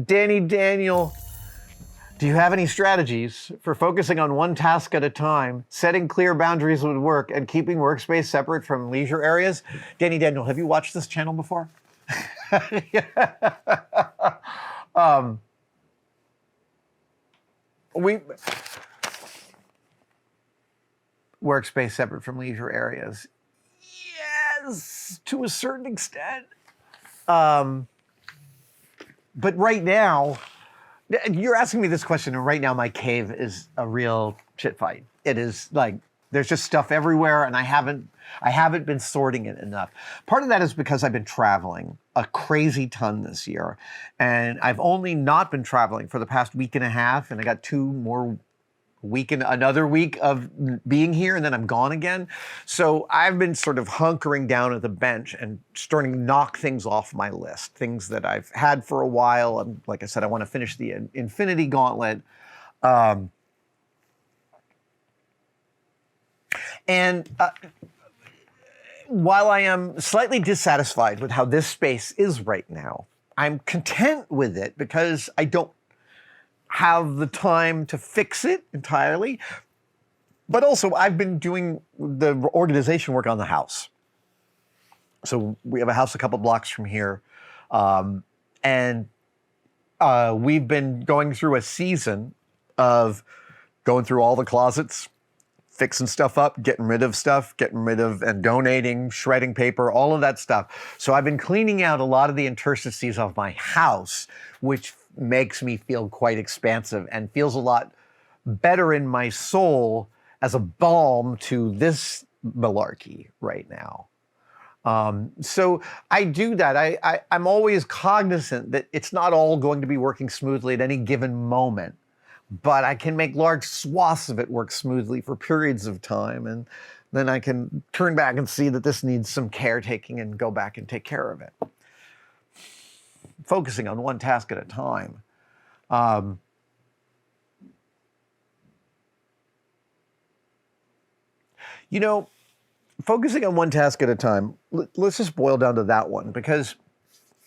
Danny Daniel, do you have any strategies for focusing on one task at a time, setting clear boundaries with work, and keeping workspace separate from leisure areas? Danny Daniel, have you watched this channel before? we workspace separate from leisure areas. Yes, to a certain extent. But right now, you're asking me this question, and right now my cave is a real shit fight. It is like there's just stuff everywhere, and I haven't been sorting it enough. Part of that is because I've been traveling a crazy ton this year, and I've only not been traveling for the past week and a half, and I got another week of being here, and then I'm gone again. So I've been sort of hunkering down at the bench and starting to knock things off my list, things that I've had for a while. Like I said, I want to finish the Infinity Gauntlet. While I am slightly dissatisfied with how this space is right now, I'm content with it because I don't have the time to fix it entirely. But also, I've been doing the organization work on the house. So we have a house a couple blocks from here. And we've been going through a season of going through all the closets, fixing stuff up, getting rid of and donating, shredding paper, all of that stuff. So I've been cleaning out a lot of the interstices of my house, which makes me feel quite expansive and feels a lot better in my soul as a balm to this malarkey right now. So I do that. I'm always cognizant that it's not all going to be working smoothly at any given moment, but I can make large swaths of it work smoothly for periods of time, and then I can turn back and see that this needs some caretaking and go back and take care of it. Focusing on one task at a time. Focusing on one task at a time, let's just boil down to that one, because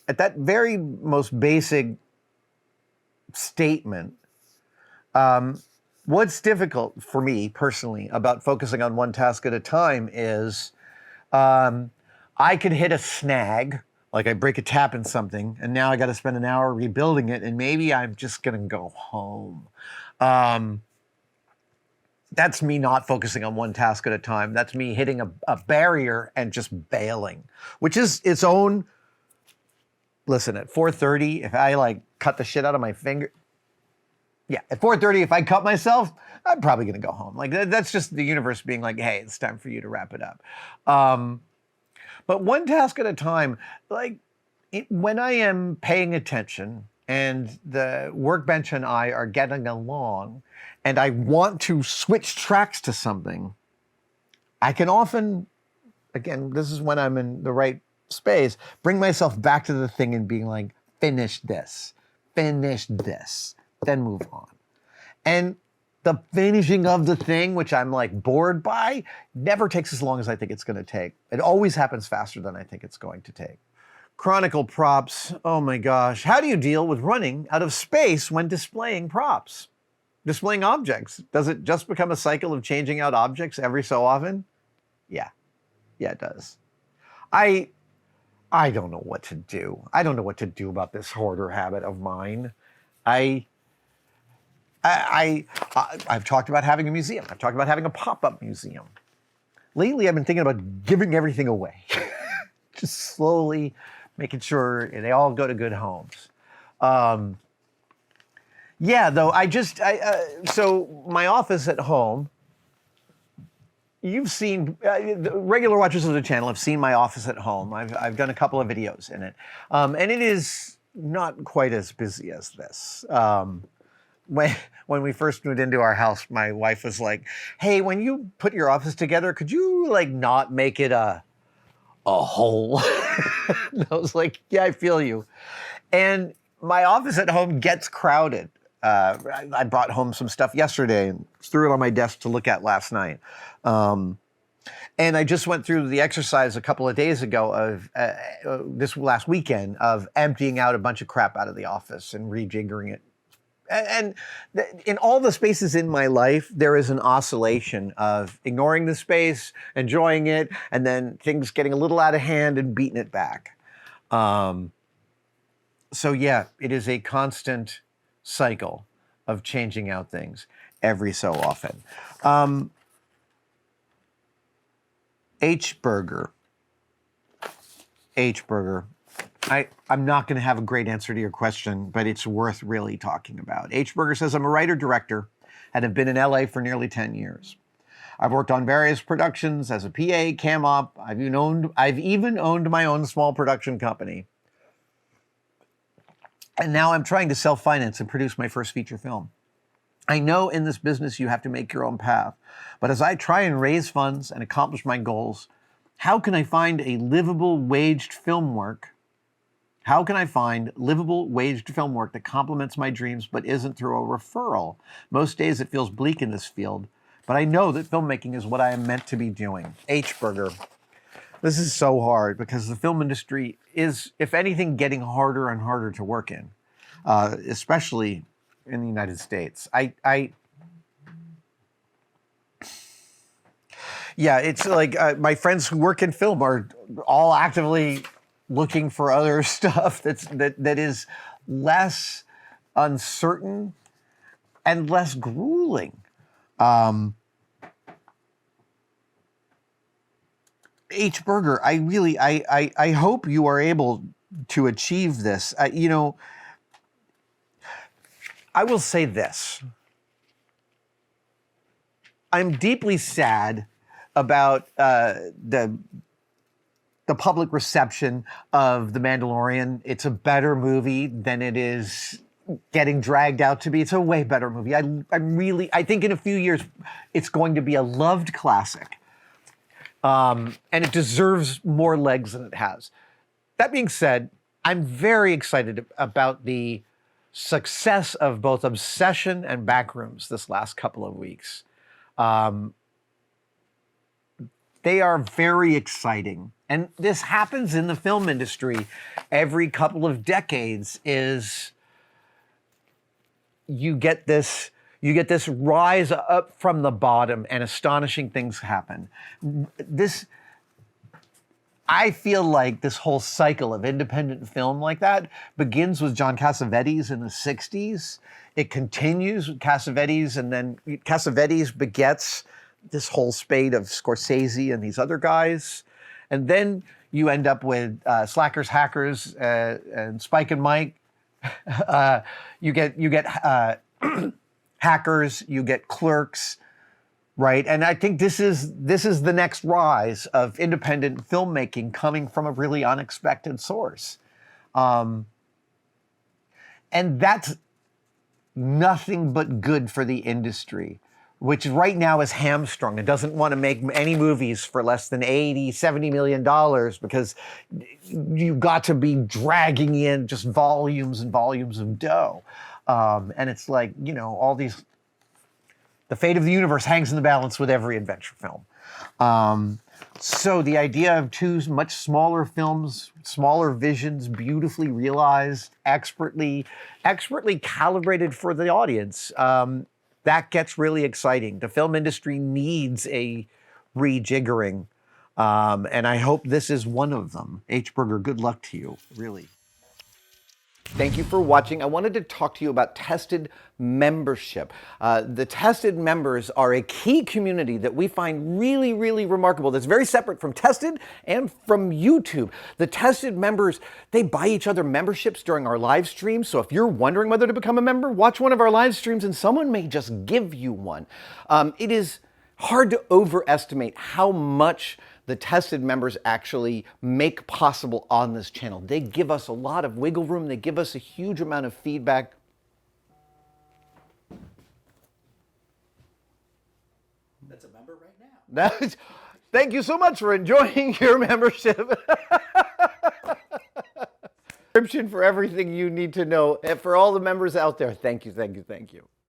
at that very most basic statement, what's difficult for me personally about focusing on one task at a time is I could hit a snag, like I break a tap in something, and now I got to spend an hour rebuilding it, and maybe I'm just going to go home. That's me not focusing on one task at a time. That's me hitting a barrier and just bailing, which is its own. Listen, at 4:30, if I cut the shit out of my finger, at 4:30, if I cut myself, I'm probably going to go home. That's just the universe being like, hey, it's time for you to wrap it up. But one task at a time, when I am paying attention and the workbench and I are getting along and I want to switch tracks to something, I can often, again, this is when I'm in the right space, bring myself back to the thing and being like, finish this, then move on. And the finishing of the thing, which I'm bored by, never takes as long as I think it's going to take. It always happens faster than I think it's going to take. Chronicle props. Oh my gosh. How do you deal with running out of space when displaying props? Displaying objects. Does it just become a cycle of changing out objects every so often? Yeah. Yeah, it does. I don't know what to do. I don't know what to do about this hoarder habit of mine. I've talked about having a museum. I've talked about having a pop-up museum. Lately, I've been thinking about giving everything away. Just slowly making sure they all go to good homes. So my office at home, you've seen, the regular watchers of the channel have seen my office at home. I've done a couple of videos in it. And it is not quite as busy as this. When we first moved into our house, my wife was like, hey, when you put your office together, could you not make it a hole? And I was like, yeah, I feel you. And my office at home gets crowded. I brought home some stuff yesterday and threw it on my desk to look at last night. And I just went through the exercise a couple of days ago of this last weekend of emptying out a bunch of crap out of the office and rejiggering it. And in all the spaces in my life, there is an oscillation of ignoring the space, enjoying it, and then things getting a little out of hand and beating it back. So yeah, it is a constant cycle of changing out things every so often. H Burger. I'm not going to have a great answer to your question, but it's worth really talking about. H Burger says, I'm a writer-director and have been in LA for nearly 10 years. I've worked on various productions as a PA, cam op. I've even owned my own small production company. And now I'm trying to self-finance and produce my first feature film. I know in this business you have to make your own path, but as I try and raise funds and accomplish my goals, how can I find livable waged film work that complements my dreams but isn't through a referral? Most days it feels bleak in this field, but I know that filmmaking is what I am meant to be doing. H Burger. This is so hard because the film industry is, if anything, getting harder and harder to work in, especially in the United States. Yeah, it's like my friends who work in film are all actively looking for other stuff that is less uncertain and less grueling. H Burger, I hope you are able to achieve this. I will say this. I'm deeply sad about the public reception of The Mandalorian. It's a better movie than it is getting dragged out to be. It's a way better movie. I think in a few years, it's going to be a loved classic. And it deserves more legs than it has. That being said, I'm very excited about the success of both Obsession and Backrooms this last couple of weeks. They are very exciting. And this happens in the film industry every couple of decades. Is you get this rise up from the bottom and astonishing things happen. I feel like this whole cycle of independent film like that begins with John Cassavetes in the 60s. It continues with Cassavetes, and then Cassavetes begets this whole spade of Scorsese and these other guys. And then you end up with Slackers, Hackers, and Spike and Mike. You get Hackers, you get Clerks, right? And I think this is the next rise of independent filmmaking coming from a really unexpected source. And that's nothing but good for the industry, which right now is hamstrung and doesn't want to make any movies for less than $80-70 million because you've got to be dragging in just volumes and volumes of dough. And it's like, all these, the fate of the universe hangs in the balance with every adventure film. So the idea of two much smaller films, smaller visions, beautifully realized, expertly calibrated for the audience, that gets really exciting. The film industry needs a rejiggering, and I hope this is one of them. H. Burger, good luck to you, really. Thank you for watching. I wanted to talk to you about Tested membership. The Tested members are a key community that we find really, really remarkable. That's very separate from Tested and from YouTube. The Tested members, they buy each other memberships during our live streams. So if you're wondering whether to become a member, watch one of our live streams and someone may just give you one. It is hard to overestimate how much the Tested members actually make possible on this channel. They give us a lot of wiggle room. They give us a huge amount of feedback. That's a member right now. Thank you so much for enjoying your membership. Description for everything you need to know. And for all the members out there, thank you, thank you, thank you.